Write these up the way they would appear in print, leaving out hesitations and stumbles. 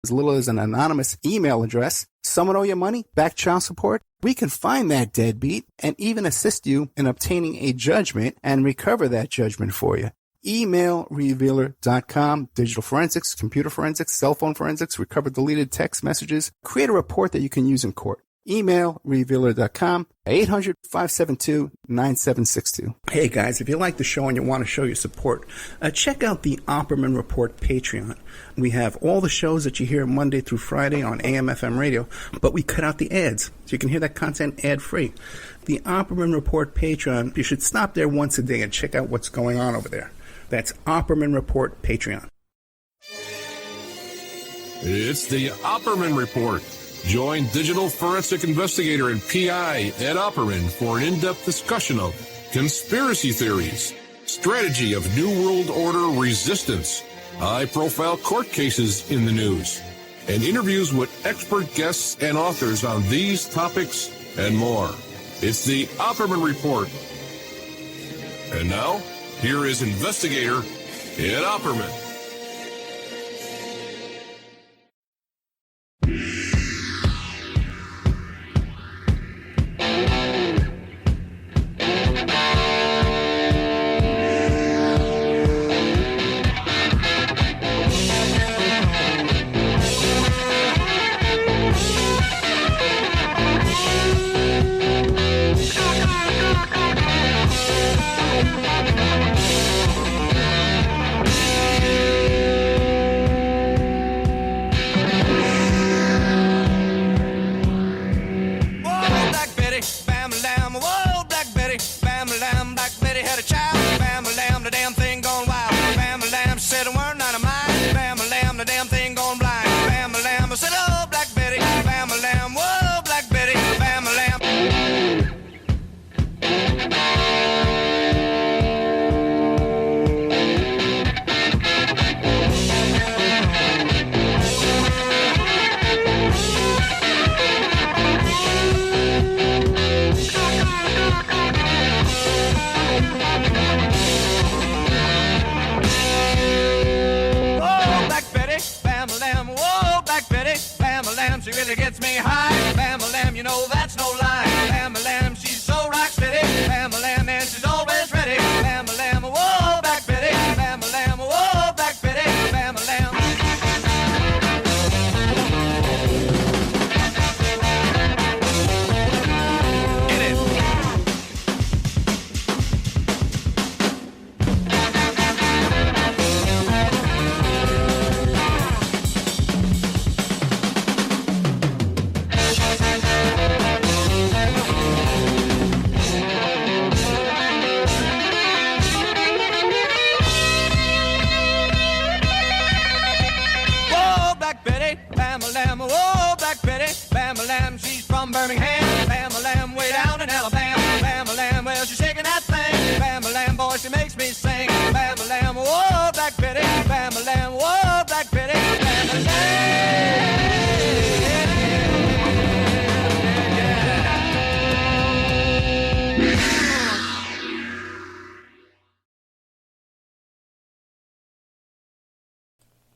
as little as an anonymous email address. Someone owe you money? Back child support? We can find that deadbeat and even assist you in obtaining a judgment and recover that judgment for you. Emailrevealer.com, digital forensics, computer forensics, cell phone forensics, recover deleted text messages, create a report that you can use in court. Emailrevealer.com, 800-572-9762. Hey guys, if you like the show and you want to show your support, check out the Opperman Report Patreon. We have all the shows that you hear Monday through Friday on AM/FM radio, but we cut out the ads, so you can hear that content ad-free. The Opperman Report Patreon, you should stop there once a day and check out what's going on over there. That's Opperman Report Patreon. It's the Opperman Report. Join digital forensic investigator and PI Ed Opperman for an in-depth discussion of conspiracy theories, strategy of New World Order resistance, high-profile court cases in the news, and interviews with expert guests and authors on these topics and more. It's the Opperman Report. And now, here is investigator Ed Opperman.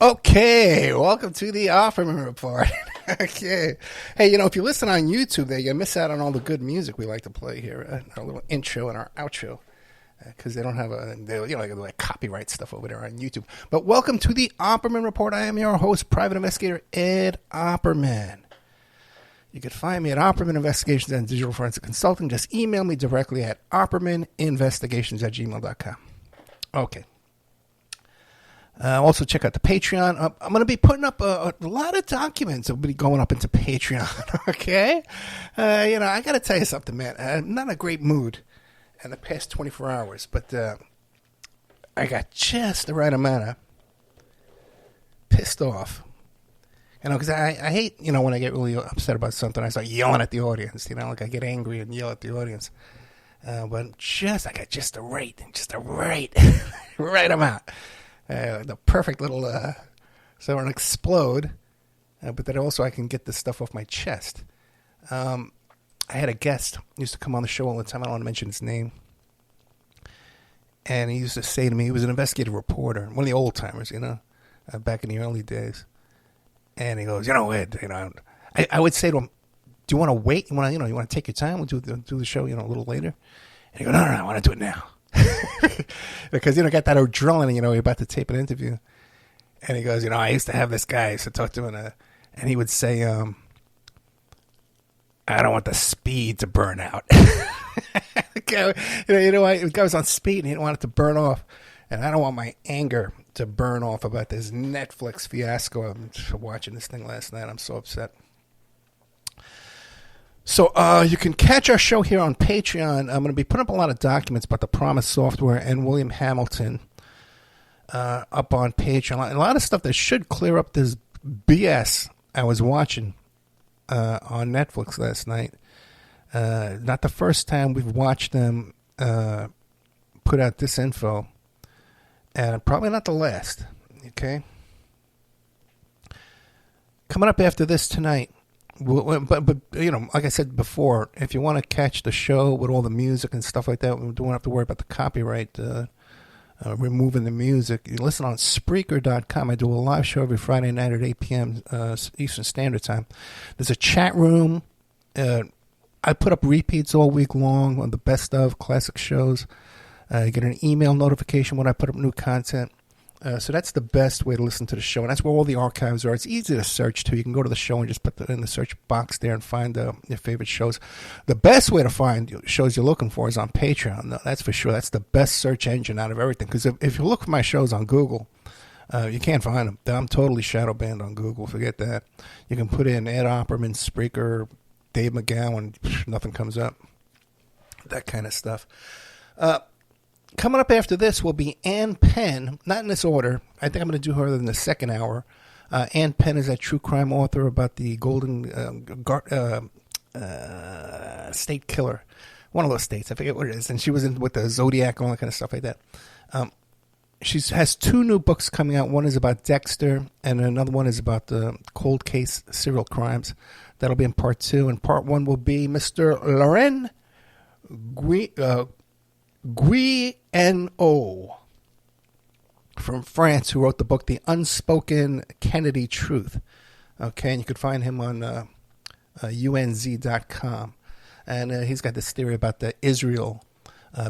Okay, welcome to the Opperman Report. Okay. Hey, if you listen on YouTube there, you miss out on all the good music we like to play here. Our little intro and our outro. Because they don't have like copyright stuff over there on YouTube. But welcome to the Opperman Report. I am your host, private investigator Ed Opperman. You can find me at Opperman Investigations and Digital Forensic Consulting. Just email me directly at oppermaninvestigations@gmail.com. Okay. Also, check out the Patreon. I'm going to be putting up a lot of documents that will be going up into Patreon, okay? I got to tell you something, man. I'm not in a great mood in the past 24 hours, but I got just the right amount of pissed off. Because I hate, when I get really upset about something, I start yelling at the audience. Like I get angry and yell at the audience. But I got just the right right amount. The perfect little, so I don't explode, but that also I can get this stuff off my chest. I had a guest who used to come on the show all the time. I don't want to mention his name. And he used to say to me, he was an investigative reporter, one of the old timers, back in the early days. And he goes, Ed, I would say to him, do you want to wait? You want to take your time? We'll do the show, a little later. And he goes, no, I want to do it now. Because, got that adrenaline, you're about to tape an interview. And he goes, I used to have this guy. I used to talk to him, and he would say, I don't want the speed to burn out. The guy was on speed, and he didn't want it to burn off. And I don't want my anger to burn off about this Netflix fiasco. I'm watching this thing last night. I'm so upset. So you can catch our show here on Patreon. I'm going to be putting up a lot of documents about the Promise software and William Hamilton up on Patreon. A lot of stuff that should clear up this BS I was watching on Netflix last night. Not the first time we've watched them put out this info. And probably not the last. Okay? Coming up after this tonight. But like I said before, if you want to catch the show with all the music and stuff like that, we don't have to worry about the copyright removing the music. You listen on Spreaker.com. I do a live show every Friday night at 8 p.m. Eastern Standard Time. There's a chat room. I put up repeats all week long on the best of classic shows. You get an email notification when I put up new content. So that's the best way to listen to the show. And that's where all the archives are. It's easy to search, too. You can go to the show and just put it in the search box there and find your favorite shows. The best way to find shows you're looking for is on Patreon. No, that's for sure. That's the best search engine out of everything. Because if you look for my shows on Google, you can't find them. I'm totally shadow banned on Google. Forget that. You can put in Ed Opperman, Spreaker, Dave McGowan. Nothing comes up. That kind of stuff. Coming up after this will be Ann Penn, not in this order. I think I'm going to do her in the second hour. Ann Penn is that true crime author about the Golden State Killer. One of those states. I forget what it is. And she was in with the Zodiac and all that kind of stuff like that. She has 2 new books coming out. One is about Dexter, and another one is about the cold case serial crimes. That'll be in part 2. And part 1 will be Mr. Laurent Guillenot from France, who wrote the book The Unspoken Kennedy Truth. Okay, and you can find him on unz.com. And he's got this theory about Israel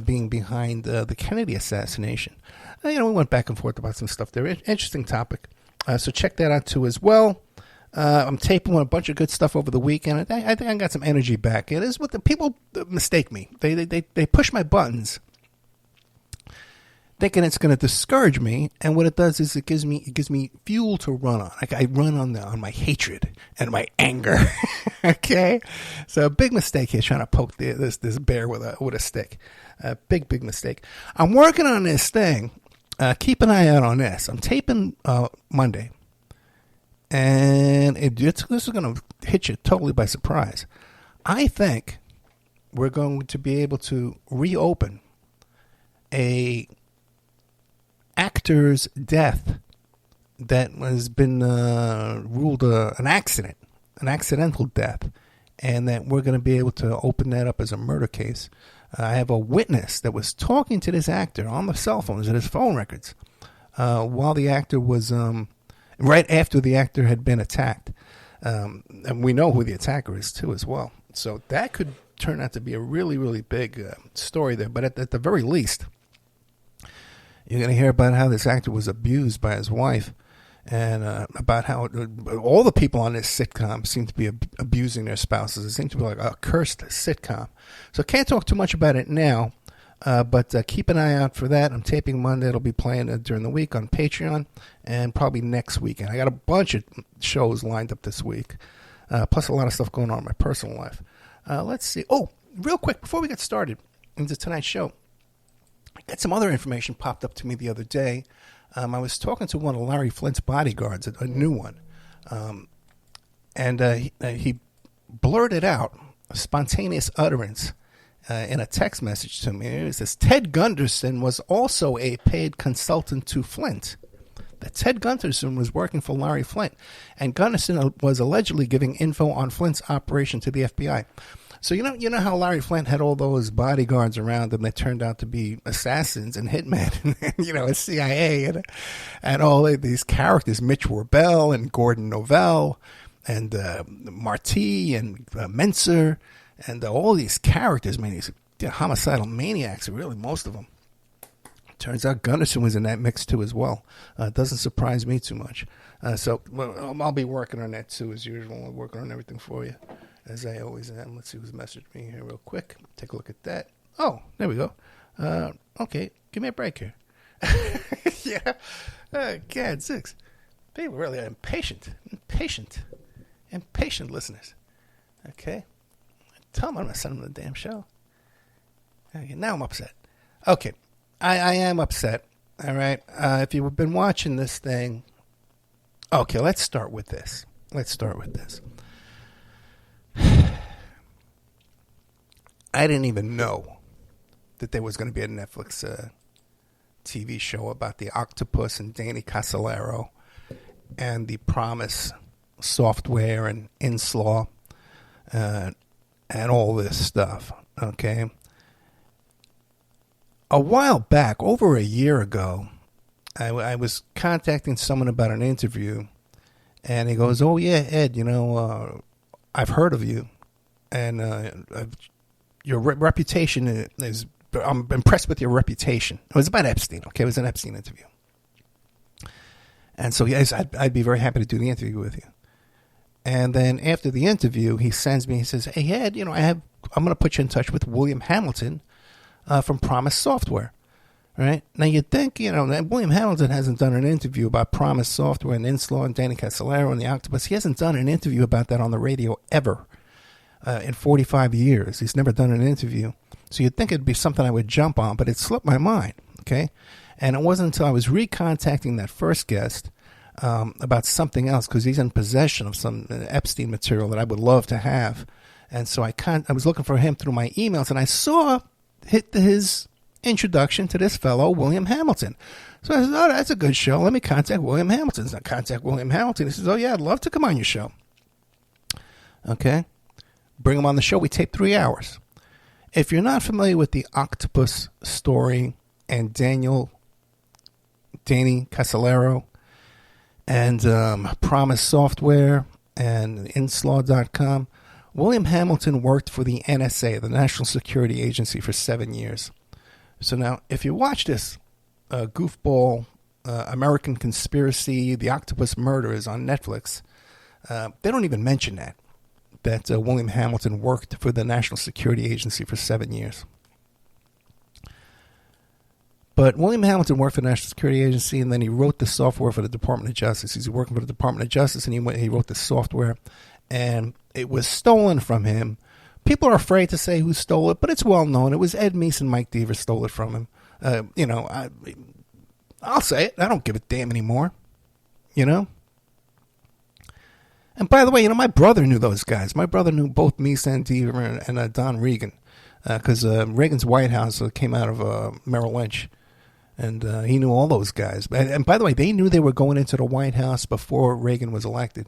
being behind the Kennedy assassination. We went back and forth about some stuff there. Interesting topic. So check that out too as well. I'm taping a bunch of good stuff over the weekend. I think I got some energy back. It is what the people mistake me. They push my buttons, thinking it's going to discourage me. And what it does is it gives me fuel to run on. I run on my hatred and my anger. Okay, so a big mistake here, trying to poke this bear with a stick. Big mistake. I'm working on this thing. Keep an eye out on this. I'm taping Monday. And this is going to hit you totally by surprise. I think we're going to be able to reopen a actor's death that has been ruled an accidental death, and that we're going to be able to open that up as a murder case. I have a witness that was talking to this actor on the cell phones and his phone records while the actor was... right after the actor had been attacked. And we know who the attacker is, too, as well. So that could turn out to be a really, really big story there. But at the very least, you're going to hear about how this actor was abused by his wife, and about how all the people on this sitcom seem to be abusing their spouses. It seems to be like a cursed sitcom. So can't talk too much about it now. But keep an eye out for that. I'm taping Monday. It'll be playing during the week on Patreon, and probably next weekend. I got a bunch of shows lined up this week, plus a lot of stuff going on in my personal life. Let's see. Oh, real quick, before we get started into tonight's show, I got some other information popped up to me the other day. I was talking to one of Larry Flint's bodyguards, a new one, and he blurted out a spontaneous utterance in a text message to me. It says, Ted Gunderson was also a paid consultant to Flint. that Ted Gunderson was working for Larry Flint, and Gunderson was allegedly giving info on Flint's operation to the FBI. So you know how Larry Flint had all those bodyguards around him that turned out to be assassins and hitmen, and a CIA and all these characters, Mitch Warbell and Gordon Novell and Marty and Menser and all these characters, man, these homicidal maniacs, really most of them. Turns out Gunderson was in that mix too as well. Doesn't surprise me too much. So I'll be working on that too as usual. I'm working on everything for you, as I always am. Let's see who's messaged me here real quick. Take a look at that. Oh, there we go. Okay, give me a break here. Yeah. God, 6. People really are impatient listeners. Okay. Tell them I'm going to send them the damn show. Okay, now I'm upset. Okay. I am upset. All right. If you've been watching this thing. Okay, let's start with this. I didn't even know that there was going to be a Netflix TV show about the Octupus and Danny Casolaro and the Promise software and Inslaw and all this stuff. Okay. A while back, over a year ago, I was contacting someone about an interview, and he goes, "Oh yeah, Ed, I've heard of you, and your reputation is. I'm impressed with your reputation." It was about Epstein. Okay, it was an Epstein interview, and so yes, I'd be very happy to do the interview with you. And then after the interview, he sends me. He says, "Hey Ed, I'm going to put you in touch with William Hamilton from Promise Software." All right. Now, you'd think, that William Hamilton hasn't done an interview about Promise Software and Inslaw and Danny Casolaro and the Octopus. He hasn't done an interview about that on the radio ever in 45 years. He's never done an interview. So you'd think it'd be something I would jump on, but it slipped my mind. Okay. And it wasn't until I was recontacting that first guest about something else, because he's in possession of some Epstein material that I would love to have. And so I was looking for him through my emails, and I saw his introduction to this fellow, William Hamilton. So I said, "Oh, that's a good show. Let me contact William Hamilton." So I contact William Hamilton. He says, "Oh, yeah, I'd love to come on your show." Okay. Bring him on the show. We tape 3 hours. If you're not familiar with the Octopus story and Danny Casolaro and Promise Software and Inslaw.com, William Hamilton worked for the NSA, the National Security Agency, for 7 years. So now, if you watch this goofball American Conspiracy, The Octopus Murders on Netflix, they don't even mention that William Hamilton worked for the National Security Agency for 7 years. But William Hamilton worked for the National Security Agency, and then he wrote the software for the Department of Justice. He's working for the Department of Justice, and he wrote the software, and it was stolen from him. People are afraid to say who stole it, but it's well known. It was Ed Meese and Mike Deaver stole it from him. I'll say it. I don't give a damn anymore. And by the way, my brother knew those guys. My brother knew both Meese and Deaver and Don Regan, because Reagan's White House came out of Merrill Lynch, and he knew all those guys. And by the way, they knew they were going into the White House before Reagan was elected.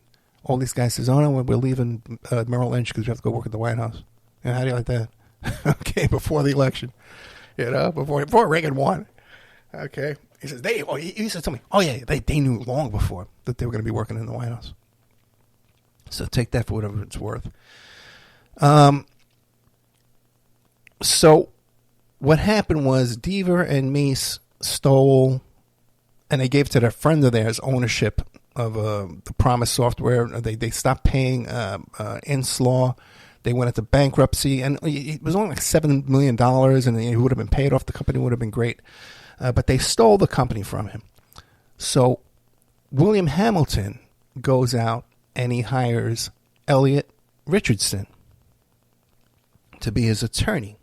All these guys says, "Oh no, we're leaving Merrill Lynch because we have to go work at the White House." How do you like that? Okay, before the election, before Reagan won. Okay, he says he used to tell me, "Oh yeah, they knew long before that they were going to be working in the White House." So take that for whatever it's worth. So what happened was Deaver and Meese stole, and they gave to their friend of theirs ownership of the Promise software. They stopped paying Inslaw. They went into bankruptcy, and it was only like $7 million, and it would have been paid off. The company would have been great. But they stole the company from him. So William Hamilton goes out and he hires Elliot Richardson to be his attorney.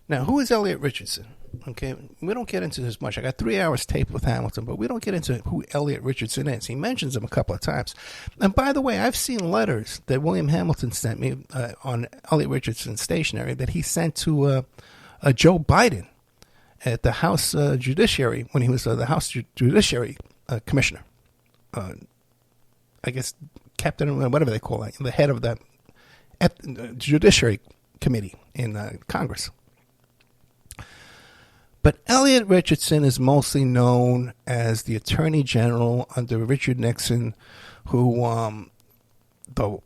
Now, who is Elliot Richardson? Okay, we don't get into this much. I got 3 hours taped with Hamilton, but we don't get into who Elliot Richardson is. He mentions him a couple of times. And by the way, I've seen letters that William Hamilton sent me on Elliot Richardson's stationery that he sent to Joe Biden at the House Judiciary, when he was the House Judiciary commissioner. I guess captain, whatever they call it, the head of the Judiciary Committee in Congress. But Elliot Richardson is mostly known as the Attorney General under Richard Nixon, who, the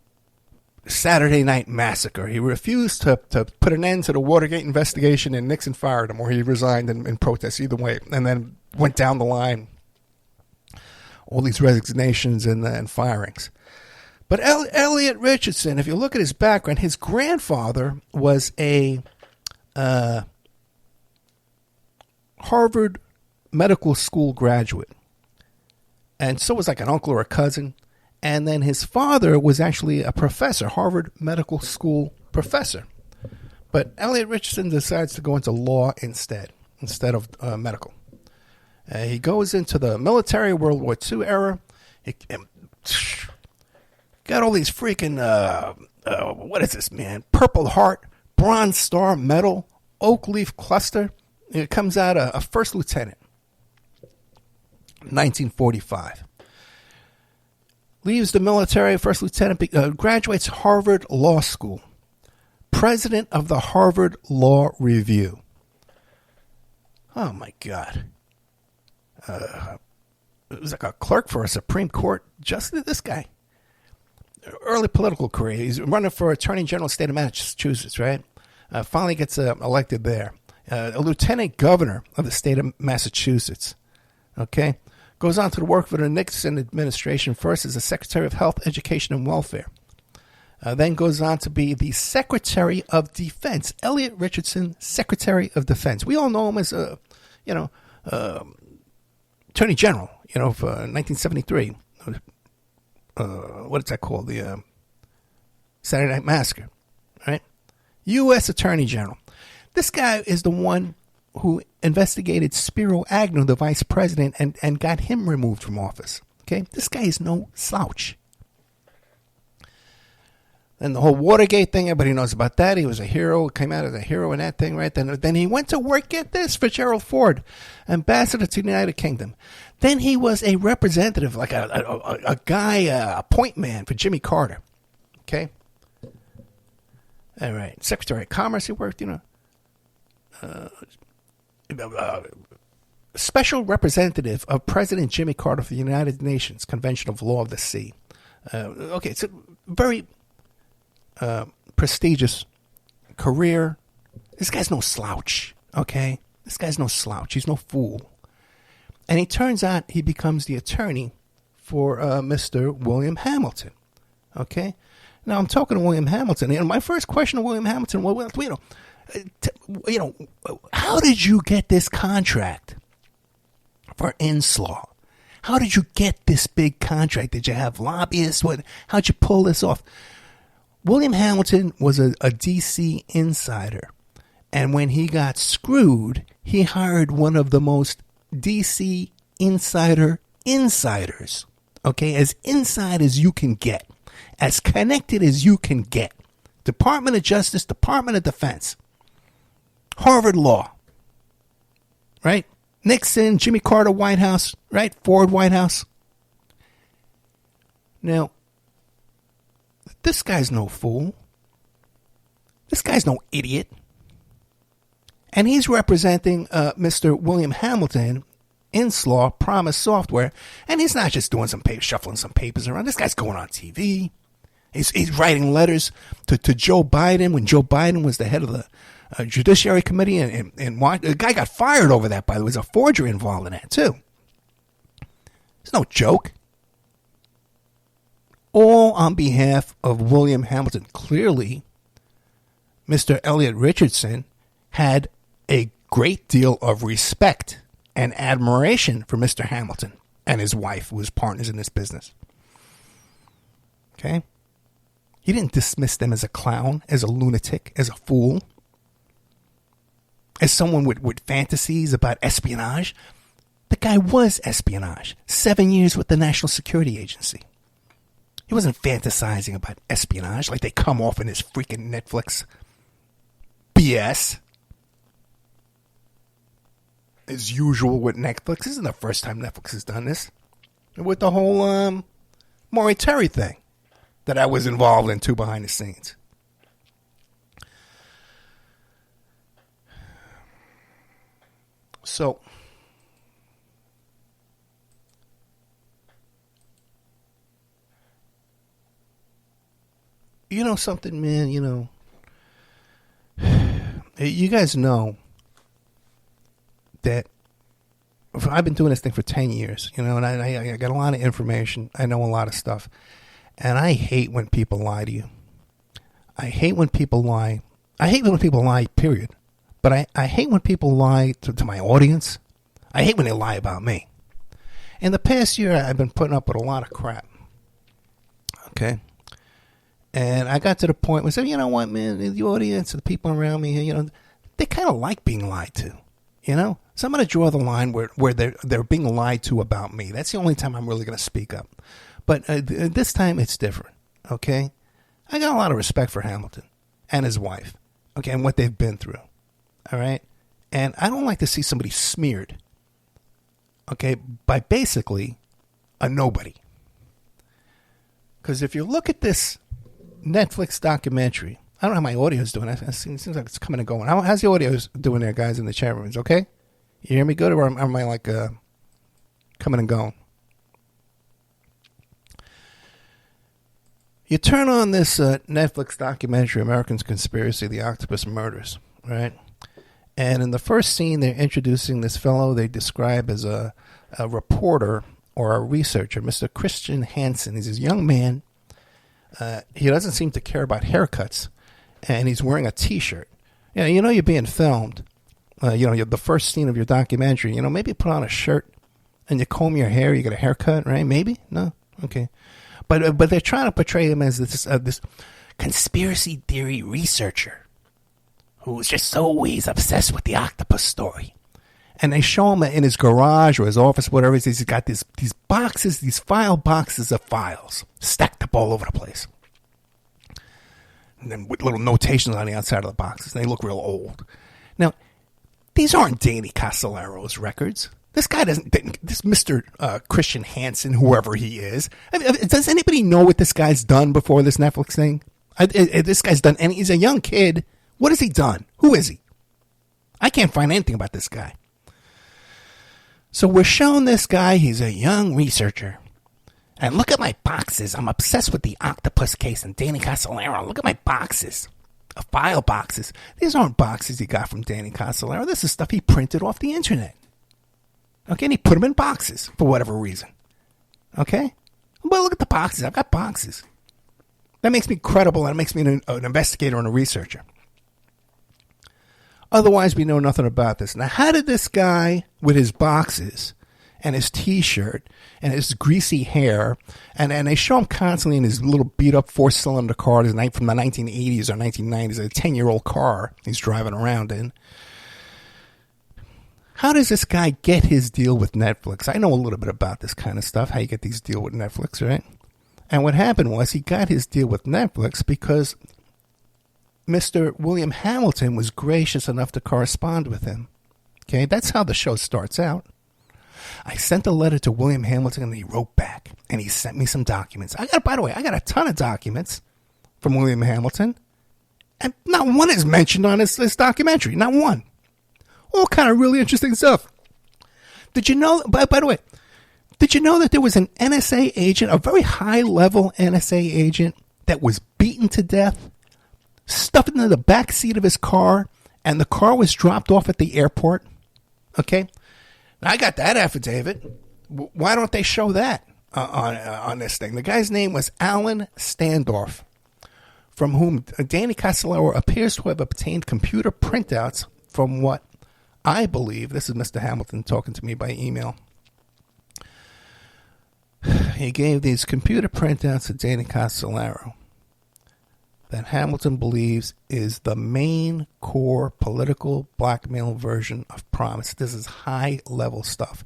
Saturday Night Massacre, he refused to put an end to the Watergate investigation, and Nixon fired him, or he resigned in protest, either way, and then went down the line, all these resignations and firings. But Elliot Richardson, if you look at his background, his grandfather was a Harvard Medical School graduate. And so was like an uncle or a cousin. And then his father was actually a professor, Harvard Medical School professor. But Elliot Richardson decides to go into law instead of medical. He goes into the military, World War II era. He got all these freaking, what is this, man? Purple Heart, Bronze Star Medal, Oak Leaf Cluster. It comes out a first lieutenant, 1945. Leaves the military, first lieutenant, graduates Harvard Law School, president of the Harvard Law Review. Oh, my God. It was like a clerk for a Supreme Court justice, this guy. Early political career. He's running for Attorney General of the state of Massachusetts, right? Finally gets elected there. A lieutenant governor of the state of Massachusetts. Okay? Goes on to work for the Nixon administration, first as the Secretary of Health, Education, and Welfare. Then goes on to be the Secretary of Defense. Elliot Richardson, Secretary of Defense. We all know him as, Attorney General, for 1973. What is that called? The Saturday Night Massacre, right? U.S. Attorney General. This guy is the one who investigated Spiro Agnew, the vice president, and got him removed from office. Okay? This guy is no slouch. And the whole Watergate thing, everybody knows about that. He was a hero, came out as a hero in that thing, right? Then he went to work, get this, for Gerald Ford, ambassador to the United Kingdom. Then he was a representative, like a guy, a point man for Jimmy Carter. Okay? All right. Secretary of Commerce, he worked, special representative of President Jimmy Carter for the United Nations Convention of Law of the Sea. Okay, it's a very prestigious career. This guy's no slouch, okay? This guy's no slouch. He's no fool. And he turns out he becomes the attorney for Mr. William Hamilton, okay? Now, I'm talking to William Hamilton, and my first question to William Hamilton was, how did you get this contract for Inslaw? How did you get this big contract? Did you have lobbyists? How'd you pull this off? William Hamilton was a D.C. insider, and when he got screwed, he hired one of the most D.C. insiders, okay, as inside as you can get, as connected as you can get. Department of Justice, Department of Defense, Harvard Law, right? Nixon, Jimmy Carter, White House, right? Ford, White House. Now, this guy's no fool. This guy's no idiot. And he's representing Mr. William Hamilton, Inslaw, Promise Software. And he's not just doing some papers, shuffling some papers around. This guy's going on TV. He's writing letters to Joe Biden when Joe Biden was the head of the Judiciary Committee. And the guy got fired over that, by the way. There's a forgery involved in that, too. It's no joke. All on behalf of William Hamilton. Clearly, Mr. Elliot Richardson had a great deal of respect and admiration for Mr. Hamilton and his wife, who was partners in this business. Okay? He didn't dismiss them as a clown, as a lunatic, as a fool, as someone with fantasies about espionage. The guy was espionage. 7 years with the National Security Agency. He wasn't fantasizing about espionage like they come off in his freaking Netflix BS. As usual with Netflix. This isn't the first time Netflix has done this. with the whole Maury Terry thing that I was involved in too behind the scenes. So, you know something, man, you guys know that I've been doing this thing for 10 years, and I got a lot of information. I know a lot of stuff. And I hate when people lie to you. I hate when people lie. I hate when people lie, period. But I hate when people lie to my audience. I hate when they lie about me. In the past year, I've been putting up with a lot of crap. Okay? And I got to the point where I said, you know what, man, the audience, the people around me, they kind of like being lied to, So I'm going to draw the line where they're being lied to about me. That's the only time I'm really going to speak up. But this time it's different, okay? I got a lot of respect for Hamilton and his wife, okay, and what they've been through, all right? And I don't like to see somebody smeared, okay, by basically a nobody. Because if you look at this Netflix documentary, I don't know how my audio is doing. It seems like it's coming and going. How's the audio doing there, guys, in the chat rooms, okay? You hear me good, or am I like coming and going? You turn on this Netflix documentary, American's Conspiracy, The Octupus Murders, right? And in the first scene, they're introducing this fellow they describe as a reporter or a researcher, Mr. Christian Hansen. He's this young man. He doesn't seem to care about haircuts, and he's wearing a T-shirt. You're being filmed. The first scene of your documentary, maybe put on a shirt and you comb your hair, you get a haircut, right? Maybe? No? Okay. But they're trying to portray him as this conspiracy theory researcher who's just always obsessed with the octopus story. And they show him in his garage or his office, whatever it is. He's got these boxes, these file boxes of files stacked up all over the place. And then with little notations on the outside of the boxes. And they look real old. Now, these aren't Danny Castellero's records. This guy doesn't, this Mr. Christian Hansen, whoever he is. Does anybody know what this guy's done before this Netflix thing? This guy's done any, he's a young kid. What has he done? Who is he? I can't find anything about this guy. So we're showing this guy, he's a young researcher. And look at my boxes. I'm obsessed with the octopus case and Danny Castellero. Look at my boxes. File boxes. These aren't boxes he got from Danny Castellero. This is stuff he printed off the internet. Okay, and he put them in boxes for whatever reason. Okay? Well, look at the boxes. I've got boxes. That makes me credible, and it makes me an investigator and a researcher. Otherwise, we know nothing about this. Now, how did this guy with his boxes and his T-shirt and his greasy hair, and they show him constantly in his little beat-up four-cylinder car from the 1980s or 1990s, a 10-year-old car he's driving around in. How does this guy get his deal with Netflix? I know a little bit about this kind of stuff, how you get these deals with Netflix, right? And what happened was he got his deal with Netflix because Mr. William Hamilton was gracious enough to correspond with him. Okay, that's how the show starts out. I sent a letter to William Hamilton, and he wrote back, and he sent me some documents. By the way, I got a ton of documents from William Hamilton, and not one is mentioned on this documentary. Not one. All kind of really interesting stuff. Did you know, by the way, did you know that there was an NSA agent, a very high-level NSA agent, that was beaten to death, stuffed into the back seat of his car, and the car was dropped off at the airport? Okay? Now, I got that affidavit. Why don't they show that on this thing? The guy's name was Alan Standorf, from whom Danny Castellero appears to have obtained computer printouts from what I believe, this is Mr. Hamilton talking to me by email. He gave these computer printouts to Danny Castellero that Hamilton believes is the main core political blackmail version of Promise. This is high-level stuff.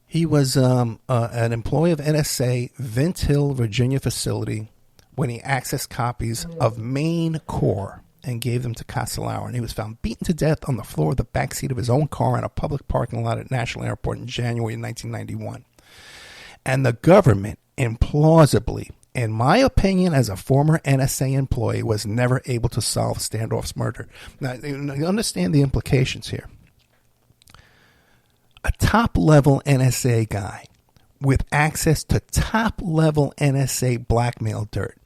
He was an employee of NSA Vint Hill, Virginia facility when he accessed copies of main core and gave them to Castellaro, and he was found beaten to death on the floor of the backseat of his own car in a public parking lot at National Airport in January 1991. And the government, implausibly, in my opinion, as a former NSA employee, was never able to solve Standoff's murder. Now, you understand the implications here. A top-level NSA guy with access to top-level NSA blackmail dirt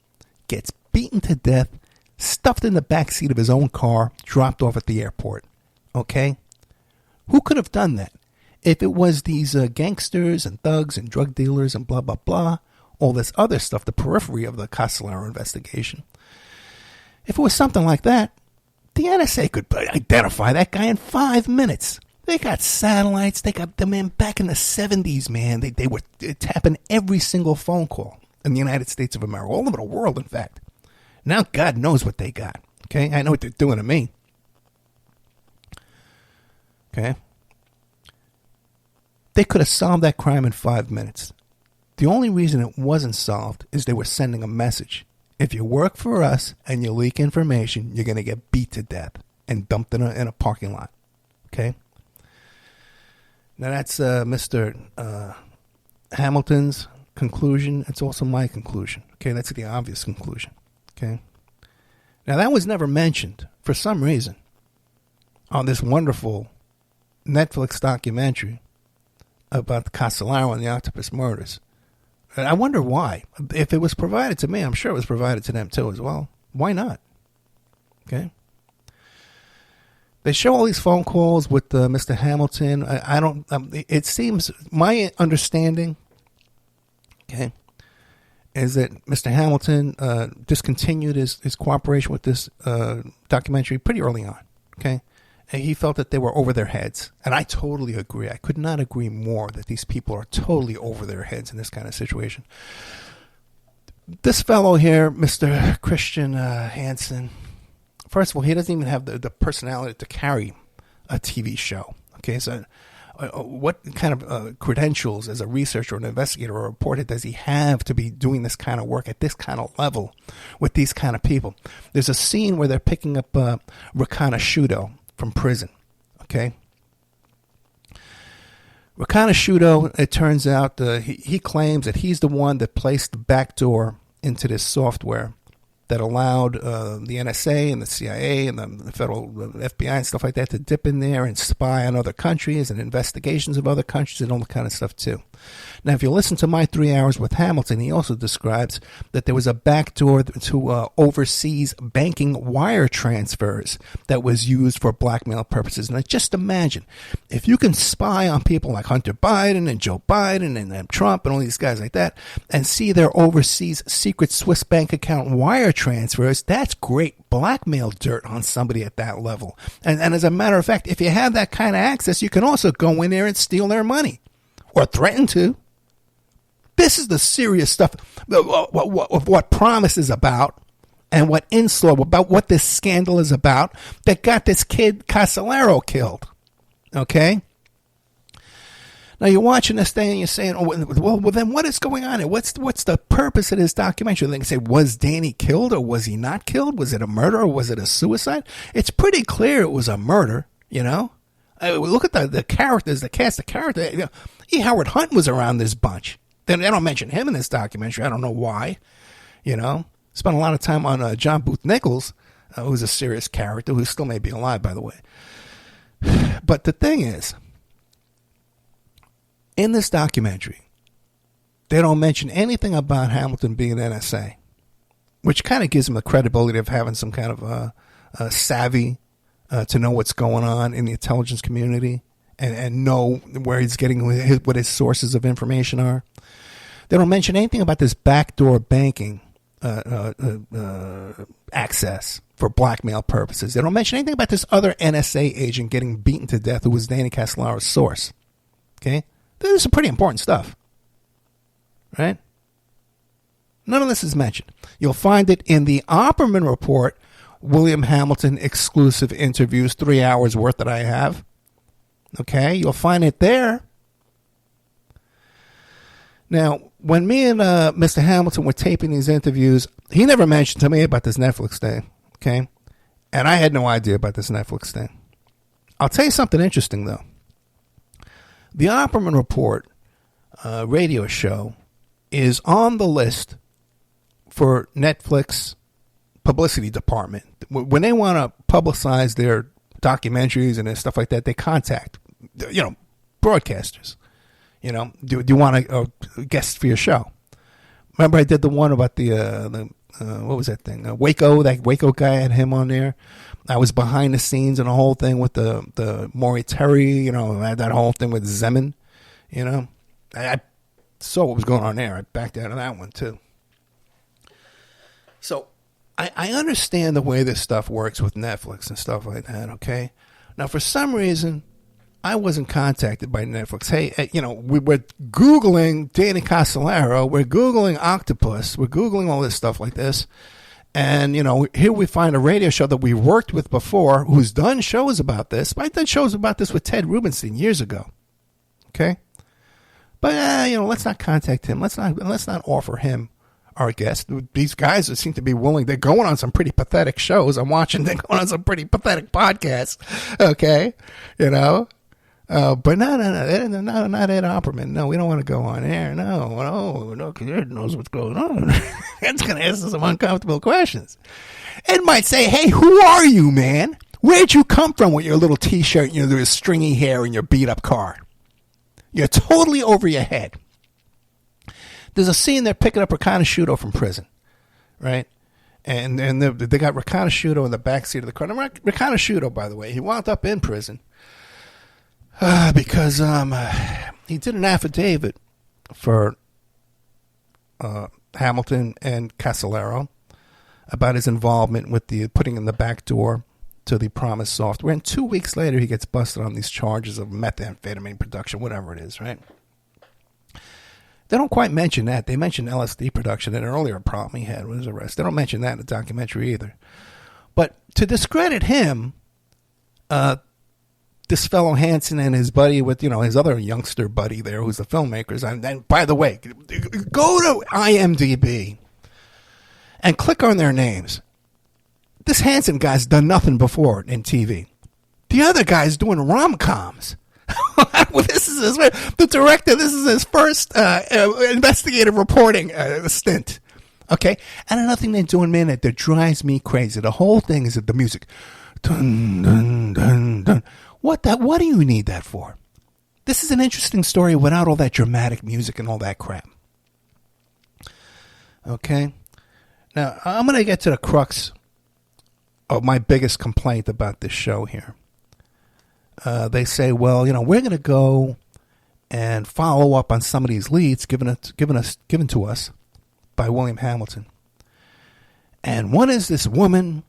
gets beaten to death, stuffed in the backseat of his own car, dropped off at the airport. Okay? Who could have done that? If it was these gangsters and thugs and drug dealers and blah, blah, blah, all this other stuff, the periphery of the Castellaro investigation. If it was something like that, the NSA could identify that guy in 5 minutes. They got satellites. They got the man back in the 70s, man. They were tapping every single phone call in the United States of America, all over the world, in fact. Now God knows what they got. Okay, I know what they're doing to me. Okay. They could have solved that crime in 5 minutes. The only reason it wasn't solved is they were sending a message. If you work for us and you leak information, you're going to get beat to death and dumped in a parking lot. Okay? Now that's Mr. Hamilton's conclusion. It's also my conclusion. Okay, that's the obvious conclusion. Okay? Now that was never mentioned for some reason on this wonderful Netflix documentary about the Castellaro and the Octupus murders. And I wonder why. If it was provided to me, I'm sure it was provided to them too as well. Why not? Okay. They show all these phone calls with Mr. Hamilton. I don't. It seems my understanding, okay, is that Mr. Hamilton discontinued his cooperation with this documentary pretty early on. Okay. And he felt that they were over their heads. And I totally agree. I could not agree more that these people are totally over their heads in this kind of situation. This fellow here, Mr. Christian Hansen, first of all, he doesn't even have the personality to carry a TV show. Okay, so what kind of credentials as a researcher or an investigator or a reporter does he have to be doing this kind of work at this kind of level with these kind of people? There's a scene where they're picking up Riconosciuto from prison, okay? Riconosciuto, it turns out, he claims that he's the one that placed the backdoor into this software that allowed the NSA and the CIA and the federal FBI and stuff like that to dip in there and spy on other countries and investigations of other countries and all that kind of stuff too. Now, if you listen to my 3 hours with Hamilton, he also describes that there was a backdoor to overseas banking wire transfers that was used for blackmail purposes. And just imagine, if you can spy on people like Hunter Biden and Joe Biden and Trump and all these guys like that and see their overseas secret Swiss bank account wire transfers, that's great blackmail dirt on somebody at that level. And as a matter of fact, if you have that kind of access, you can also go in there and steal their money or threaten to. This is the serious stuff of what Promise is about and what Inslaw, about what this scandal is about that got this kid Castellaro killed. Okay? Now you're watching this thing and you're saying, oh, well, then what is going on here? What's the purpose of this documentary? They can say, was Danny killed or was he not killed? Was it a murder or was it a suicide? It's pretty clear it was a murder, you know? Look at the characters, the cast of characters. You know, E. Howard Hunt was around this bunch. They don't mention him in this documentary. I don't know why. You know, spent a lot of time on John Booth Nichols, who's a serious character, who still may be alive, by the way. But the thing is, in this documentary, they don't mention anything about Hamilton being NSA, which kind of gives him the credibility of having some kind of savvy to know what's going on in the intelligence community and know where he's getting what his sources of information are. They don't mention anything about this backdoor banking access for blackmail purposes. They don't mention anything about this other NSA agent getting beaten to death who was Danny Castellaro's source. Okay? This is some pretty important stuff. Right? None of this is mentioned. You'll find it in the Opperman report, William Hamilton exclusive interviews, 3 hours worth that I have. Okay? You'll find it there. Now, when me and Mr. Hamilton were taping these interviews, he never mentioned to me about this Netflix thing, okay? And I had no idea about this Netflix thing. I'll tell you something interesting, though. The Opperman report radio show is on the list for Netflix publicity department. When they want to publicize their documentaries and stuff like that, they contact, broadcasters. Do you want a guest for your show? Remember I did the one about the what was that thing? Waco, that Waco guy, had him on there. I was behind the scenes and the whole thing with the Maury Terry, that whole thing with Zeman, I saw what was going on there. I backed out of that one too. So I understand the way this stuff works with Netflix and stuff like that, okay? Now, for some reason, I wasn't contacted by Netflix. Hey, we're Googling Danny Casolaro. We're Googling Octupus. We're Googling all this stuff like this. And, here we find a radio show that we worked with before who's done shows about this. I did shows about this with Ted Rubenstein years ago, okay? But, let's not contact him. Let's not offer him our guest. These guys seem to be willing. They're going on some pretty pathetic shows. I'm watching. They're going on some pretty pathetic podcasts. Okay, but no, not Ed Opperman. No, we don't want to go on air. No, because Ed knows what's going on. Ed's going to ask us some uncomfortable questions. Ed might say, "Hey, who are you, man? Where'd you come from with your little T-shirt and your stringy hair and your beat-up car? You're totally over your head." There's a scene they're picking up Riconosciuto from prison, right? And they got Riconosciuto in the backseat of the car. Now, Riconosciuto, by the way, he wound up in prison because he did an affidavit for Hamilton and Casolaro about his involvement with the putting in the back door to the Promise software. And 2 weeks later, he gets busted on these charges of methamphetamine production, whatever it is, right? They don't quite mention that. They mention LSD production and an earlier problem he had with his arrest. They don't mention that in the documentary either. But to discredit him, this fellow Hansen and his buddy with, his other youngster buddy there who's the filmmakers. And by the way, go to IMDb and click on their names. This Hansen guy's done nothing before in TV. The other guy's doing rom-coms. This is the director. This is his first investigative reporting stint. Okay, and another thing they're doing, man, that drives me crazy. The whole thing is that the music, dun dun dun dun. What do you need that for? This is an interesting story without all that dramatic music and all that crap. Okay, now I'm going to get to the crux of my biggest complaint about this show here. They say, well, we're going to go and follow up on some of these leads given to us by William Hamilton. And one is this woman,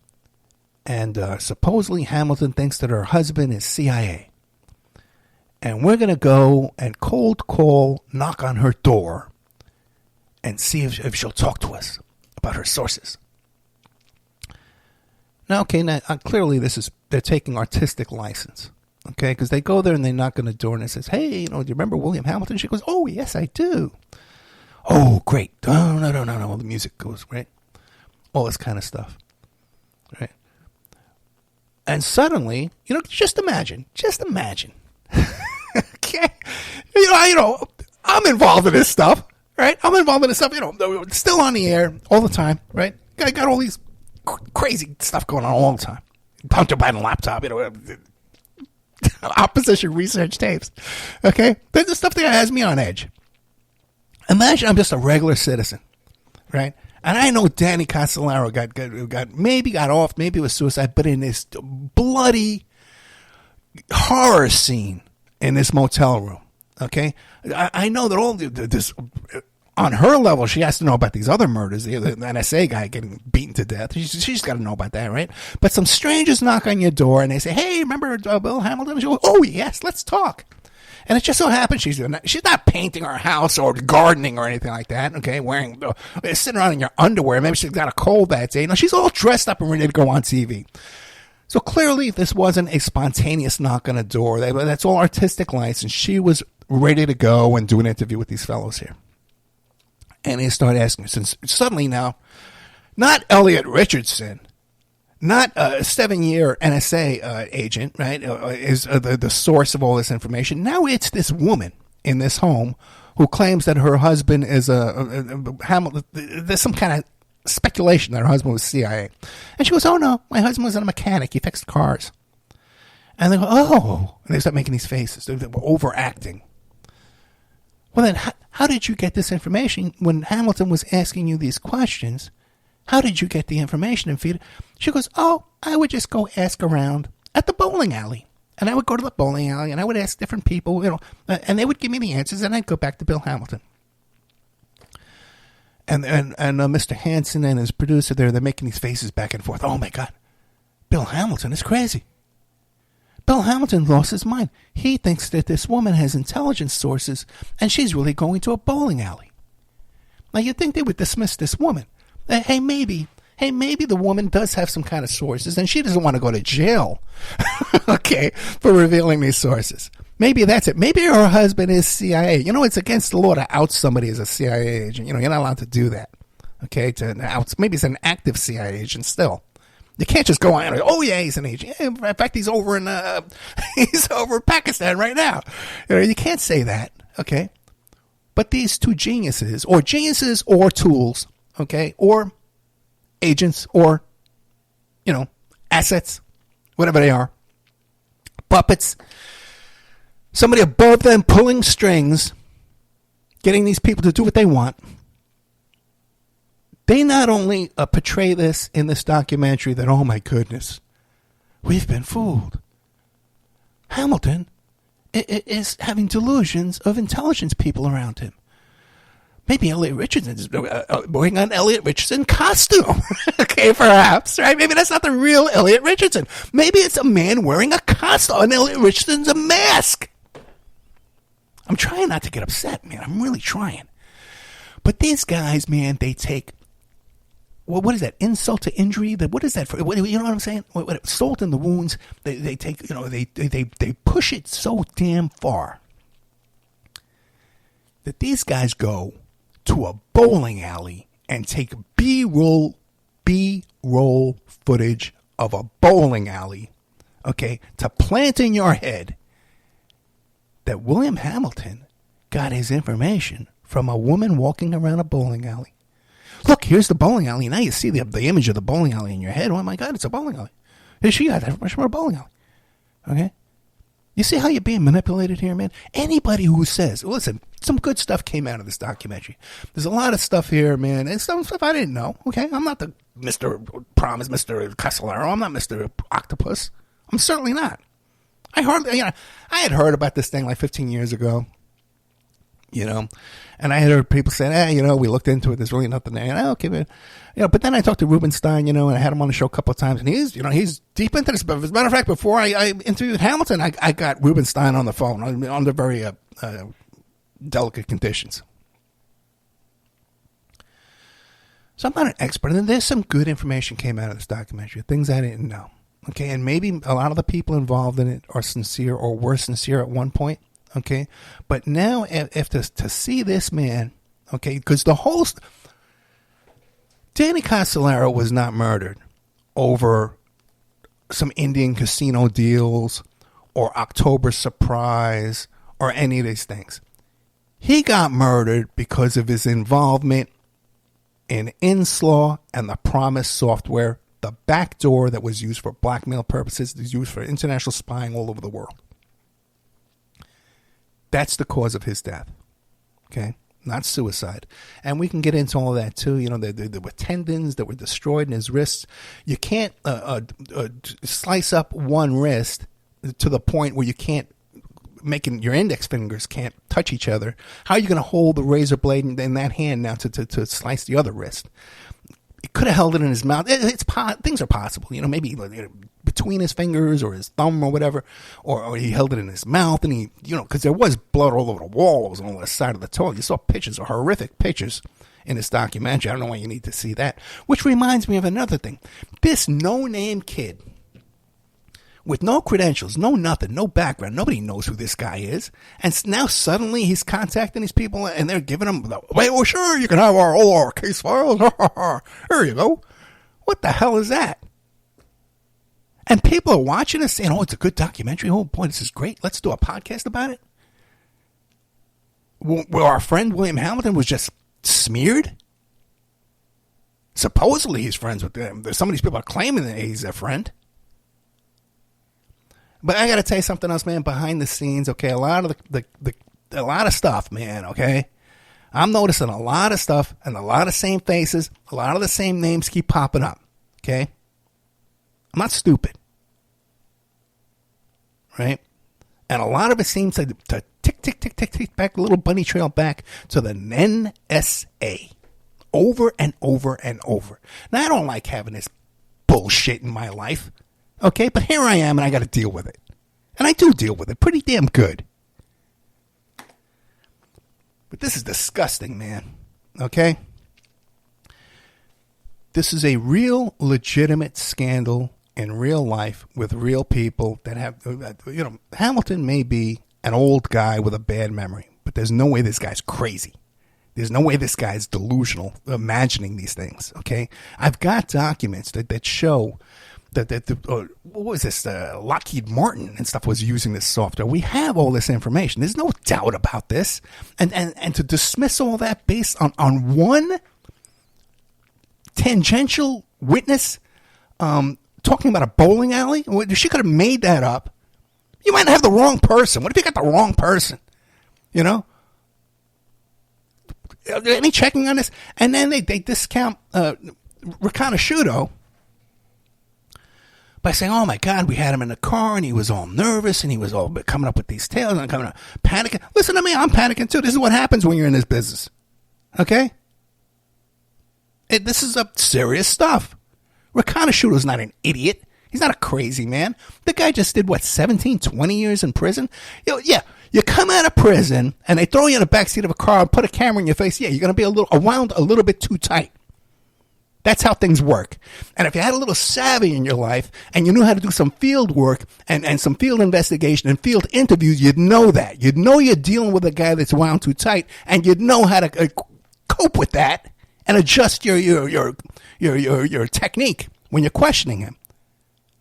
and supposedly Hamilton thinks that her husband is CIA. And we're going to go and cold call, knock on her door, and see if she'll talk to us about her sources. Now, clearly they're taking artistic license. Okay, because they go there and they knock on the door and it says, "Hey, do you remember William Hamilton?" She goes, "Oh, yes, I do." "Oh, great." No. The music goes, right? All this kind of stuff, right? And suddenly, just imagine. Okay, I'm involved in this stuff, right? Still on the air all the time, right? I got all these crazy stuff going on all the time. Hunter Biden laptop, opposition research tapes. Okay, there's the stuff that has me on edge. Imagine I'm just a regular citizen, right? And I know Danny Casolaro got off, maybe it was suicide, but in this bloody horror scene in this motel room. Okay, I know that all this on her level, she has to know about these other murders. The NSA guy getting beaten to death. She's got to know about that, right? But some strangers knock on your door and they say, "Hey, remember Bill Hamilton?" She goes, "Oh, yes, let's talk." And it just so happens she's not painting her house or gardening or anything like that. Okay, sitting around in your underwear. Maybe she's got a cold that day. No, she's all dressed up and ready to go on TV. So clearly, this wasn't a spontaneous knock on a door. That's all artistic license. She was ready to go and do an interview with these fellows here. And they start asking, since suddenly now, not Elliot Richardson, not a 7-year NSA agent, right, is the source of all this information. Now it's this woman in this home who claims that her husband is Hamilton. There's some kind of speculation that her husband was CIA. And she goes, oh, no, my husband was a mechanic. He fixed cars. And they go, oh. And they start making these faces. They were overacting. Well, then, how did you get this information when Hamilton was asking you these questions? How did you get the information and feed it? She goes, oh, I would just go ask around at the bowling alley. And I would go to the bowling alley and I would ask different people, and they would give me the answers, and I'd go back to Bill Hamilton. And Mr. Hansen and his producer there, they're making these faces back and forth. Oh, my God. Bill Hamilton is crazy. Bill Hamilton lost his mind. He thinks that this woman has intelligence sources, and she's really going to a bowling alley. Now, you'd think they would dismiss this woman. Hey, maybe the woman does have some kind of sources, and she doesn't want to go to jail, okay, for revealing these sources. Maybe that's it. Maybe her husband is CIA. It's against the law to out somebody as a CIA agent. You're not allowed to do that, okay, maybe it's an active CIA agent still. You can't just go on and, oh, yeah, he's an agent. In fact, he's over in Pakistan right now. You can't say that, okay? But these two geniuses or tools, okay, or agents or, assets, whatever they are, puppets, somebody above them pulling strings, getting these people to do what they want. They not only portray this in this documentary that, oh my goodness, we've been fooled. Hamilton is having delusions of intelligence people around him. Maybe Elliot Richardson is wearing an Elliot Richardson costume. Okay, perhaps, right? Maybe that's not the real Elliot Richardson. Maybe it's a man wearing a costume, and Elliot Richardson's a mask. I'm trying not to get upset, man. I'm really trying. But these guys, man, they take... Well, what is that? Insult to injury? What is that for? You know what I'm saying? Salt in the wounds. They take, they push it so damn far that these guys go to a bowling alley and take B-roll footage of a bowling alley, okay, to plant in your head that William Hamilton got his information from a woman walking around a bowling alley. Look, here's the bowling alley. Now you see the image of the bowling alley in your head. Oh, my God, it's a bowling alley. Here she got that information from a bowling alley. Okay? You see how you're being manipulated here, man? Anybody who says, listen, some good stuff came out of this documentary. There's a lot of stuff here, man. And some stuff I didn't know. Okay? I'm not the Mr. Promise, Mr. Castellaro. I'm not Mr. Octupus. I'm certainly not. I had heard about this thing like 15 years ago. And I had heard people saying, we looked into it. There's really nothing there. Okay, man. But then I talked to Rubenstein, and I had him on the show a couple of times, and he's deep into this. But as a matter of fact, before I interviewed Hamilton, I got Rubenstein on the phone under very delicate conditions. So I'm not an expert, and there's some good information came out of this documentary, things I didn't know. Okay, and maybe a lot of the people involved in it are sincere or were sincere at one point. Okay, but now if to see this man, okay, because the whole Danny Castellaro was not murdered over some Indian casino deals or October surprise or any of these things. He got murdered because of his involvement in Inslaw and the Promise software, the backdoor that was used for blackmail purposes, was used for international spying all over the world. That's the cause of his death, okay? Not suicide. And we can get into all of that, too. There were tendons that were destroyed in his wrists. You can't slice up one wrist to the point where you can't, your index fingers can't touch each other. How are you going to hold the razor blade in that hand now to slice the other wrist? He could have held it in his mouth. Things are possible, maybe between his fingers or his thumb or whatever, or he held it in his mouth, and he, because there was blood all over the walls and on the side of the toilet. You saw pictures, horrific pictures in this documentary. I don't know why you need to see that. Which reminds me of another thing. This no-name kid with no credentials, no nothing, no background. Nobody knows who this guy is. And now suddenly he's contacting these people and they're giving him, well, sure, you can have all our case files. Here you go. What the hell is that? And people are watching us saying, oh, it's a good documentary. Oh, boy, this is great. Let's do a podcast about it. where our friend William Hamilton was just smeared. Supposedly he's friends with them. Some of these people are claiming that he's their friend. But I got to tell you something else, man. Behind the scenes, okay, a lot of a lot of stuff, man. Okay, I'm noticing a lot of stuff and a lot of same faces, a lot of the same names keep popping up. Okay, I'm not stupid, right? And a lot of it seems to tick back, a little bunny trail back to the NSA over and over and over. Now, I don't like having this bullshit in my life, okay? But here I am, and I got to deal with it. And I do deal with it pretty damn good. But this is disgusting, man, okay? This is a real, legitimate scandal in real life with real people that have, Hamilton may be an old guy with a bad memory, but there's no way this guy's crazy. There's no way this guy's delusional, imagining these things, okay? I've got documents that show that what was this, Lockheed Martin and stuff was using this software. We have all this information. There's no doubt about this. And to dismiss all that based on one tangential witness talking about a bowling alley, she could have made that up. You might have the wrong person. What if you got the wrong person? You know? Any checking on this? And then they discount Riconosciuto by saying, oh my God, we had him in the car and he was all nervous and he was all coming up with these tales and coming up panicking. Listen to me, I'm panicking too. This is what happens when you're in this business. Okay? This is serious stuff. Riconosciuto's not an idiot. He's not a crazy man. The guy just did, 17, 20 years in prison? You come out of prison and they throw you in the backseat of a car and put a camera in your face. Yeah, you're going to be wound a little bit too tight. That's how things work. And if you had a little savvy in your life and you knew how to do some field work and some field investigation and field interviews, you'd know that. You'd know you're dealing with a guy that's wound too tight, and you'd know how to cope with that and adjust your technique when you're questioning him.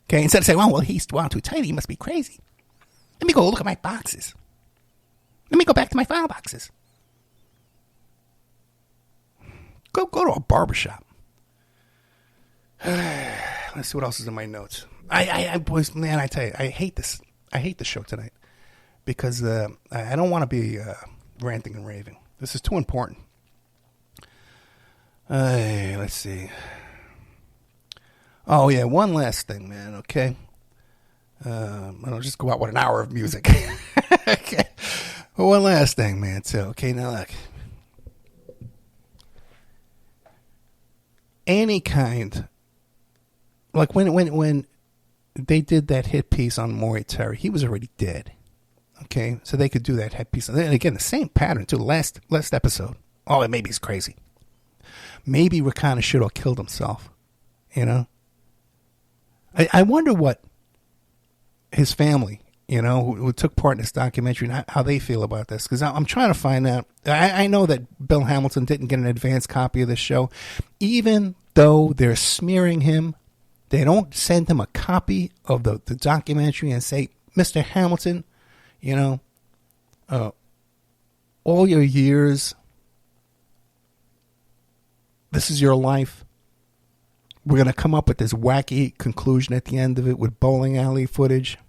Okay, instead of saying, well, he's wound too tight, he must be crazy. Let me go look at my boxes. Let me go back to my file boxes. Go to a barbershop. Let's see what else is in my notes. Boys, man, I tell you, I hate this. I hate the show tonight because I don't want to be ranting and raving. This is too important. Let's see. Oh, yeah, one last thing, man, okay? I'll just go out with an hour of music. Okay. Well, one last thing, man, too. Okay, now look. Any kind, like when they did that hit piece on Maury Terry, he was already dead. Okay, so they could do that hit piece. And again, the same pattern, too, last episode. Oh, maybe he's crazy. Maybe Riconosciuto killed himself, you know? I wonder what his family, you know, who took part in this documentary, how they feel about this. Because I'm trying to find out. I know that Bill Hamilton didn't get an advance copy of this show. Even though they're smearing him, they don't send him a copy of the documentary and say, Mr. Hamilton, you know, all your years, this is your life. We're going to come up with this wacky conclusion at the end of it with bowling alley footage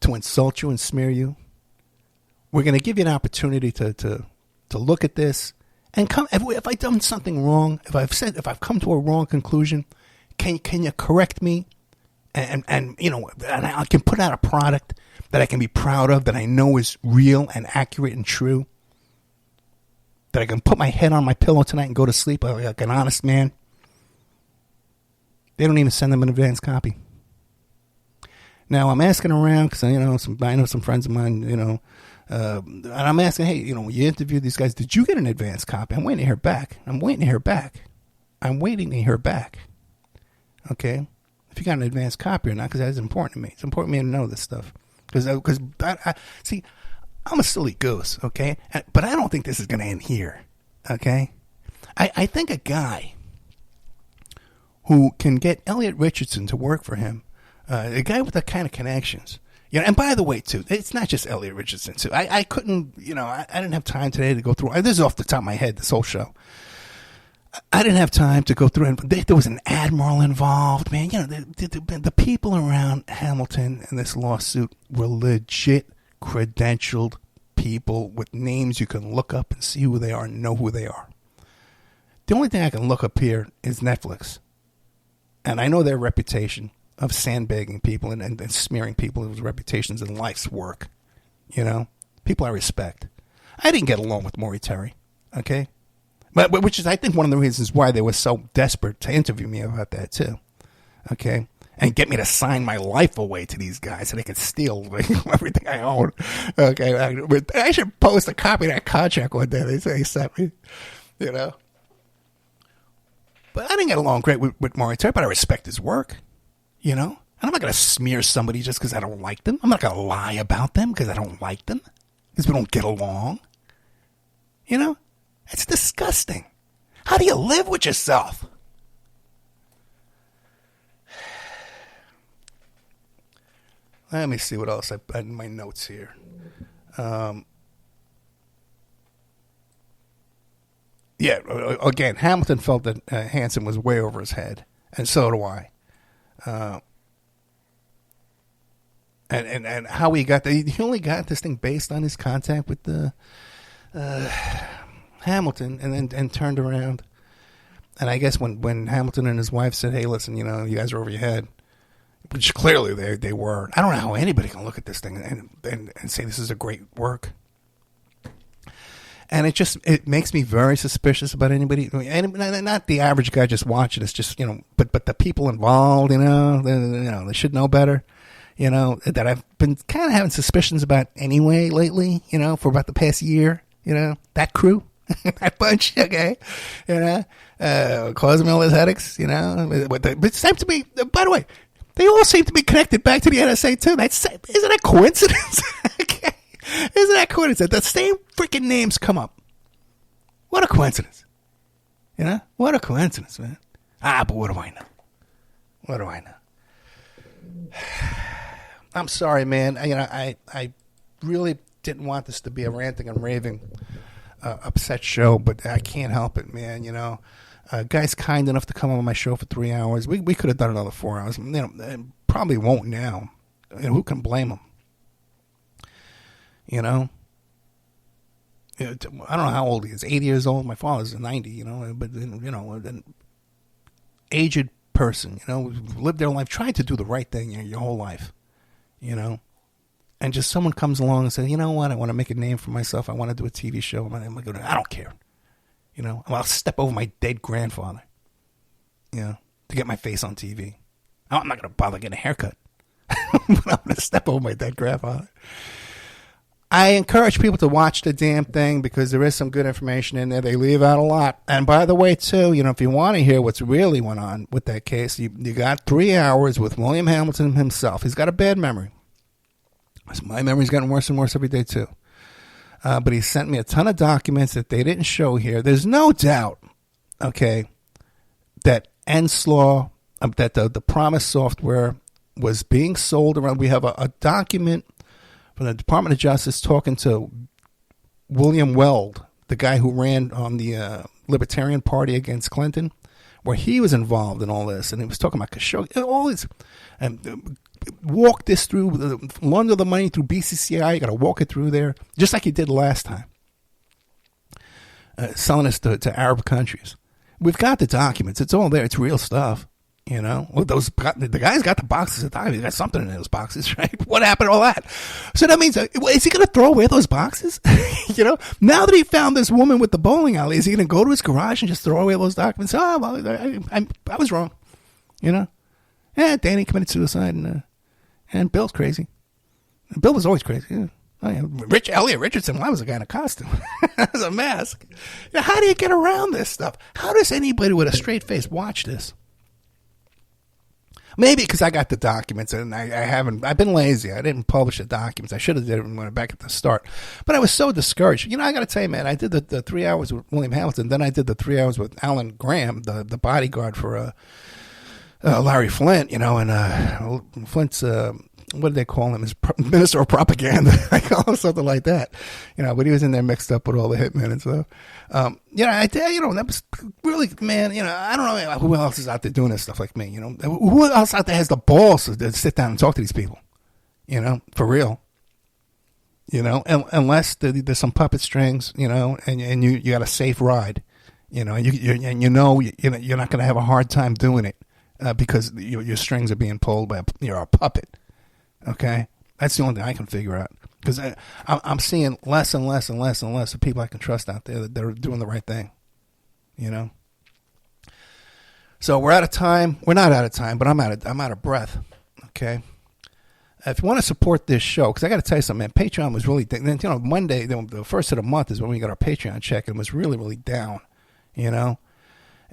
to insult you and smear you. We're going to give you an opportunity to look at this and come. If I've done something wrong, if I've come to a wrong conclusion, can you correct me? And you know, and I can put out a product that I can be proud of, that I know is real and accurate and true. That I can put my head on my pillow tonight and go to sleep like an honest man. They don't even send them an advance copy. Now, I'm asking around because, you know, I know some friends of mine, you know, and I'm asking, hey, you know, when you interviewed these guys, did you get an advance copy? I'm waiting to hear back. Okay? If you got an advance copy or not, because that's important to me. It's important to me to know this stuff. Because see, I'm a silly goose, okay? But I don't think this is going to end here, okay? I think a guy who can get Elliot Richardson to work for him, a guy with that kind of connections, You know, and by the way, too, it's not just Elliot Richardson, too. I couldn't, I didn't have time today to go through. This is off the top of my head, this whole show. I didn't have time to go through, and there was an admiral involved, man. The people around Hamilton in this lawsuit were legit credentialed people with names you can look up and see who they are and know who they are. The only thing I can look up here is NetFlix. And I know their reputation of sandbagging people and smearing people's reputations and life's work. People I respect. I didn't get along with Maury Terry, okay? But which is, I think, one of the reasons why they were so desperate to interview me about that, too, okay? And get me to sign my life away to these guys so they could steal everything I own, okay? I should post a copy of that contract one day they sent me, But I didn't get along great with Maury Terry, but I respect his work. And I'm not going to smear somebody just because I don't like them. I'm not going to lie about them because I don't like them. Because we don't get along. It's disgusting. How do you live with yourself? Let me see what else I had in my notes here. Again, Hamilton felt that Hansen was way over his head. And so do I. And how he got he only got this thing based on his contact with the Hamilton, and then turned around. And I guess when Hamilton and his wife said, "Hey, listen, you guys are over your head," which clearly they were. I don't know how anybody can look at this thing and say this is a great work. And it makes me very suspicious about anybody, and not the average guy just watching. It's just but the people involved, they should know better. That I've been kind of having suspicions about anyway lately. For about the past year. That crew, that bunch. Okay, causing me all those headaches. But it seems to be. By the way, they all seem to be connected back to the NSA too. Isn't that coincidence? Okay. Isn't that coincidence? The same freaking names come up. What a coincidence. What a coincidence, man. But what do I know? What do I know? I'm sorry, man. I really didn't want this to be a ranting and raving, upset show, but I can't help it, man. Guy's kind enough to come on my show for 3 hours. We could have done another 4 hours. Probably won't now. Who can blame him? I don't know how old he is. 80 years old. My father's 90. But an aged person. Lived their life, tried to do the right thing your whole life. And just someone comes along and says, "You know what? I want to make a name for myself. I want to do a TV show. I don't care. I'll step over my dead grandfather. To get my face on TV. I'm not going to bother getting a haircut, but I'm going to step over my dead grandfather." I encourage people to watch the damn thing because there is some good information in there. They leave out a lot. And by the way, too, if you want to hear what's really went on with that case, you got 3 hours with William Hamilton himself. He's got a bad memory. My memory's getting worse and worse every day, too. But he sent me a ton of documents that they didn't show here. There's no doubt, okay, that NSLAW, that the Promise software was being sold around. We have a document from the Department of Justice talking to William Weld, the guy who ran on the Libertarian Party against Clinton, where he was involved in all this. And he was talking about Khashoggi, all this. And walk this through, launder the money through BCCI. You got to walk it through there, just like he did last time, selling us to Arab countries. We've got the documents. It's all there. It's real stuff. Well, the guy's got the boxes of documents. He's got something in those boxes, right? What happened to all that? So that means, is he going to throw away those boxes? Now that he found this woman with the bowling alley, is he going to go to his garage and just throw away those documents? Oh, well, I was wrong. Danny committed suicide, and Bill's crazy. And Bill was always crazy. Yeah. Oh, yeah. Elliot Richardson, well, I was a guy in a costume. That was a mask. How do you get around this stuff? How does anybody with a straight face watch this? Maybe because I got the documents and I've been lazy. I didn't publish the documents. I should have did it when I went back at the start. But I was so discouraged. I got to tell you, man, I did the 3 hours with William Hamilton. Then I did the 3 hours with Alan Graham, the bodyguard for Larry Flint, and Flint's what did they call him? His minister of propaganda. I call him something like that. But he was in there mixed up with all the hitmen and stuff. I tell you, that was really, man, I don't know who else is out there doing this stuff like me, Who else out there has the balls to sit down and talk to these people, for real? Unless there's some puppet strings, and you got a safe ride, you're not going to have a hard time doing it because your strings are being pulled by a puppet. Okay, that's the only thing I can figure out because I'm seeing less and less and less and less of people I can trust out there that are doing the right thing. So we're out of time. We're not out of time, but I'm out of breath. Okay. If you want to support this show, because I got to tell you something, man, Patreon was really, Monday, the first of the month is when we got our Patreon check, and it was really, really down, And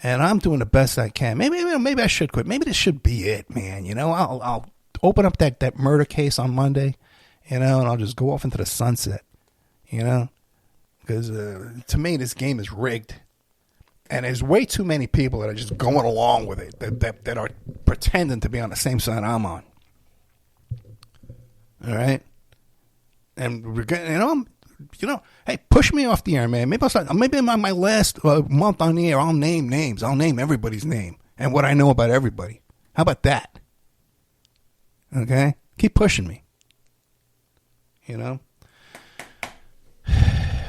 I'm doing the best I can. Maybe I should quit. Maybe this should be it, man. I'll open up that murder case on Monday, and I'll just go off into the sunset, because to me this game is rigged, and there's way too many people that are just going along with it that are pretending to be on the same side I'm on. All right, and we're getting, hey, push me off the air, man. Maybe in my last month on the air, I'll name names. I'll name everybody's name and what I know about everybody. How about that? Okay, keep pushing me. All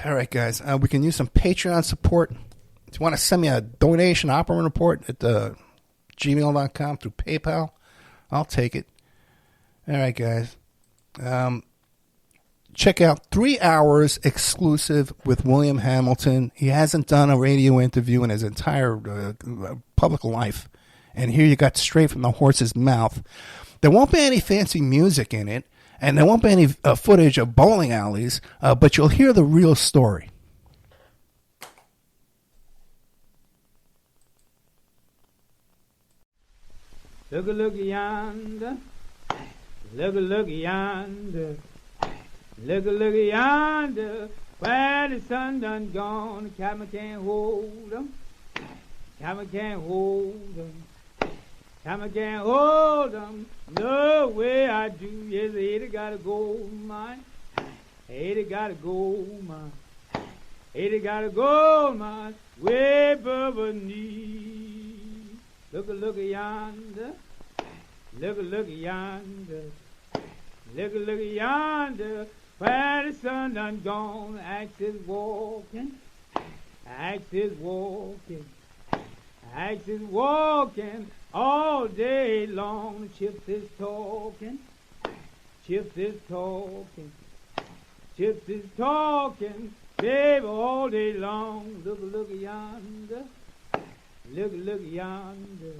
right, guys, we can use some Patreon support. If you want to send me a donation, Opera report at gmail.com through PayPal, I'll take it. All right, guys. Check out 3 hours exclusive with William Hamilton. He hasn't done a radio interview in his entire public life. And here you got straight from the horse's mouth. There won't be any fancy music in it, and there won't be any footage of bowling alleys, but you'll hear the real story. Look yonder. Look yonder. Look yonder. Where the sun done gone, the cabin can't hold 'em. Cabin can't hold 'em. Cabin can't hold 'em. No way I do. Yes, Ada got a gold mine. Ada got a gold mine. Ada got a gold mine. Way above her knee. Look yonder. Look yonder. Look yonder. Where the sun done gone, axe is walking. Axe is walking. Axe is walking all day long. Chips is talking. Chips is talking. Chips is talking, baby, all day long. Look yonder. Look yonder.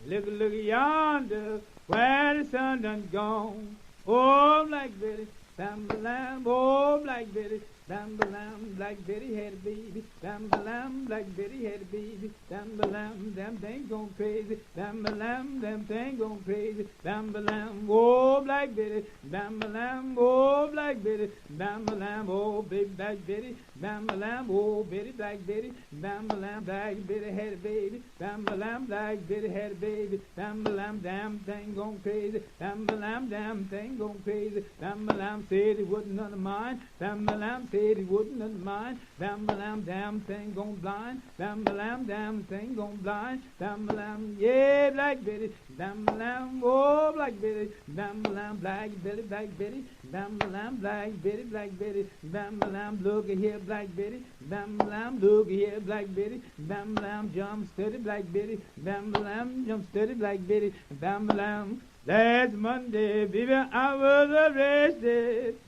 Look yonder, where the sun done gone. Oh, Black Betty, bam-ba-lam, oh, Black Betty, bam-ba-lam, Black Betty had a baby, bam-ba-lam, Black Betty had a baby, bam-ba-lam, them things gone crazy, bam-ba-lam, them things gone crazy, bam-ba-lam, oh, Black Betty, bam-ba-lam, oh, Black Betty, bam-ba-lam, oh, baby, Black Betty, bam-ba-lam, oh, Betty, Black Betty, bam-ba-lam, Black Betty had a baby, bam-ba-lam, Black Betty had a baby, bam-ba-lam, damn thing gone crazy, bam-ba-lam, damn thing gone crazy, bam-ba-lam said it wasn't none of mine, bam-ba-lam said it wasn't none of mine, bam-ba-lam, damn thing gone blind, bam-ba-lam, damn thing gone blind, bam-ba-lam, yeah, Black Betty, bam-ba-lam, oh, Black Betty, bam-ba-lam, Black Betty, Black Betty, bam-ba-lam, Black Betty, Black Betty, bam-ba-lam, look here, Black Betty, bam-ba-lam, look here, Black Betty, bam-ba-lam, jump steady, Black Betty, bam-ba-lam, jump steady, Black Betty, bam-ba-lam. Last Monday, baby, I was arrested.